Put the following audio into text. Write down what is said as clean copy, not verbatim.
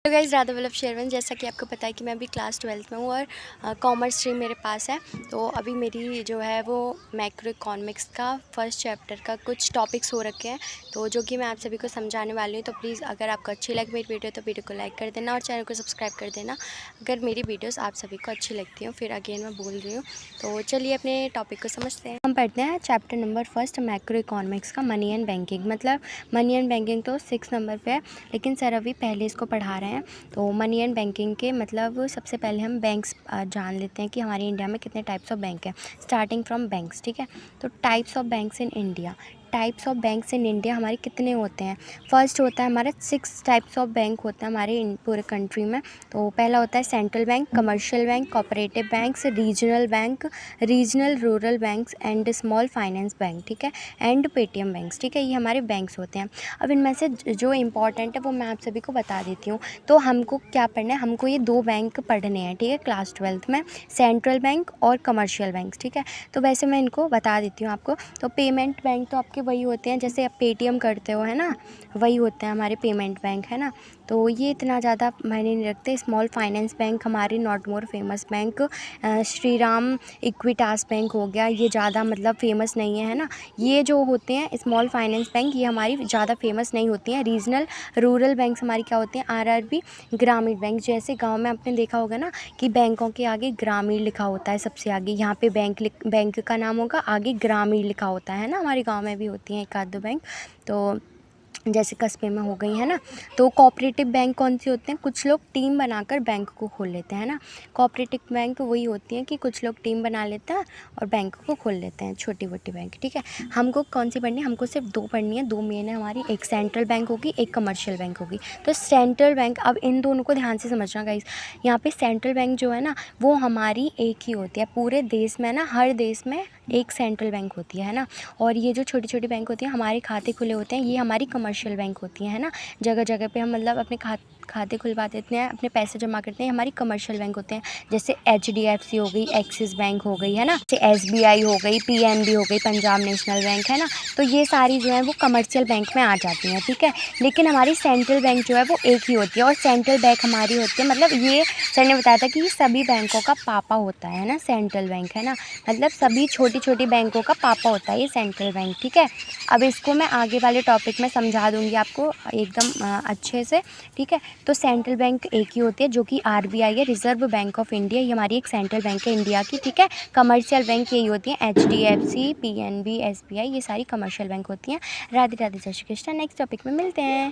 तो गाइस राधा वल्लभ शेरवन, जैसा कि आपको पता है कि मैं अभी क्लास 12th में हूँ और कॉमर्स स्ट्रीम मेरे पास है। तो अभी मेरी जो है वो मैक्रो इकोनॉमिक्स का फर्स्ट चैप्टर का कुछ टॉपिक्स हो रखे हैं, तो जो कि मैं आप सभी को समझाने वाली हूँ। तो प्लीज़ अगर आपको अच्छी लगे मेरी वीडियो तो वीडियो को लाइक कर देना और चैनल को सब्सक्राइब कर देना अगर मेरी वीडियोज़ आप सभी को अच्छी लगती हूँ। फिर अगेन मैं बोल रही हूँ, तो चलिए अपने टॉपिक को समझते हैं। हम पढ़ते हैं chapter number first macro economics का, मनी एंड बैंकिंग। मतलब मनी एंड बैंकिंग तो 6 नंबर पे है, लेकिन सर अभी पहले इसको पढ़ा रहे हैं। तो मनी एंड बैंकिंग के मतलब सबसे पहले हम बैंक्स जान लेते हैं कि हमारे इंडिया में कितने टाइप्स ऑफ बैंक हैं, स्टार्टिंग फ्रॉम बैंक्स। ठीक है, तो types of banks in India, types of banks in India हमारे कितने होते हैं। फर्स्ट होता है हमारे 6 टाइप्स ऑफ बैंक होते हैं हमारे पूरे कंट्री में। तो पहला होता है central bank, commercial bank, cooperative banks, regional bank, regional rural banks and small finance bank. ठीक है, एंड पेटीएम बैंक्स। ठीक है, ये हमारे बैंक्स होते हैं। अब इनमें से जो इम्पॉर्टेंट है वो मैं आप सभी को बता देती हूँ। तो हमको क्या पढ़ना है, हमको ये 2 बैंक पढ़ने हैं। ठीक है, क्लास 12th में, सेंट्रल बैंक और कमर्शियल बैंक। ठीक है, तो वैसे मैं इनको बता देती हूँ आपको। तो पेमेंट बैंक तो आपके वही होते हैं, जैसे आप पेटीएम करते हो, है ना, वही होते हैं हमारे पेमेंट बैंक, है ना। तो ये इतना ज़्यादा मायने नहीं रखते। स्मॉल फाइनेंस बैंक हमारे not more famous bank, Shri Ram Equitas bank हो गया, ये ज़्यादा मतलब फेमस नहीं है ना। ये जो होते हैं स्मॉल फाइनेंस बैंक, ये हमारी ज़्यादा फेमस नहीं होती हैं। रीजनल रूरल बैंक्स हमारी क्या होती हैं, आरआरबी ग्रामीण बैंक। जैसे गांव में आपने देखा होगा ना कि बैंकों के आगे ग्रामीण लिखा होता है सबसे आगे, यहाँ पे बैंक का नाम होगा, आगे ग्रामीण लिखा होता है ना। हमारे गांव में भी होती हैं एक आध दो बैंक, तो जैसे कस्बे में हो गई, है ना। तो कोऑपरेटिव बैंक कौन सी होते हैं, कुछ लोग टीम बनाकर बैंक को खोल लेते हैं ना। कोऑपरेटिव बैंक वही होती हैं कि कुछ लोग टीम बना लेते हैं और बैंक को खोल लेते हैं, छोटी मोटी बैंक। ठीक है, हमको कौन सी पढ़नी है, हमको सिर्फ 2 पढ़नी है, 2 मेन है हमारी, एक सेंट्रल बैंक होगी, एक कमर्शियल बैंक होगी। तो सेंट्रल बैंक, अब इन दोनों को ध्यान से समझना गाइस। यहाँ पे सेंट्रल बैंक जो है ना वो हमारी एक ही होती है पूरे देश में ना, हर देश में एक सेंट्रल बैंक होती है ना। और ये जो छोटी छोटी बैंक होती है हमारे खाते खुले होते हैं, ये हमारी कमर्शियल बैंक होती हैं, है ना। जगह जगह पे हम मतलब अपने खाते खुलवा देते हैं, अपने पैसे जमा करते हैं, हमारी कमर्शियल बैंक होते हैं। जैसे HDFC हो गई, एक्सिस बैंक हो गई, है ना, जैसे SBI हो गई, PNB हो गई, पंजाब नेशनल बैंक, है ना। तो ये सारी जो है वो कमर्शियल बैंक में आ जाती हैं। ठीक है, लेकिन हमारी सेंट्रल बैंक जो है वो एक ही होती है, और सेंट्रल बैंक हमारी होती है, मतलब ये सर ने बताया था कि ये सभी बैंकों का पापा होता है ना, सेंट्रल बैंक, है ना। मतलब सभी छोटी छोटी बैंकों का पापा होता है ये सेंट्रल बैंक। ठीक है, अब इसको मैं आगे वाले टॉपिक में समझा दूंगी आपको एकदम अच्छे से। ठीक है, तो सेंट्रल बैंक एक ही होती है जो कि RBI है, रिजर्व बैंक ऑफ इंडिया, ये हमारी एक सेंट्रल बैंक है इंडिया की। ठीक है, कमर्शियल बैंक यही होती हैं, HDFC, PNB, SBI, ये सारी कमर्शियल बैंक होती हैं। राधे राधे, जय श्री कृष्ण। नेक्स्ट टॉपिक में मिलते हैं।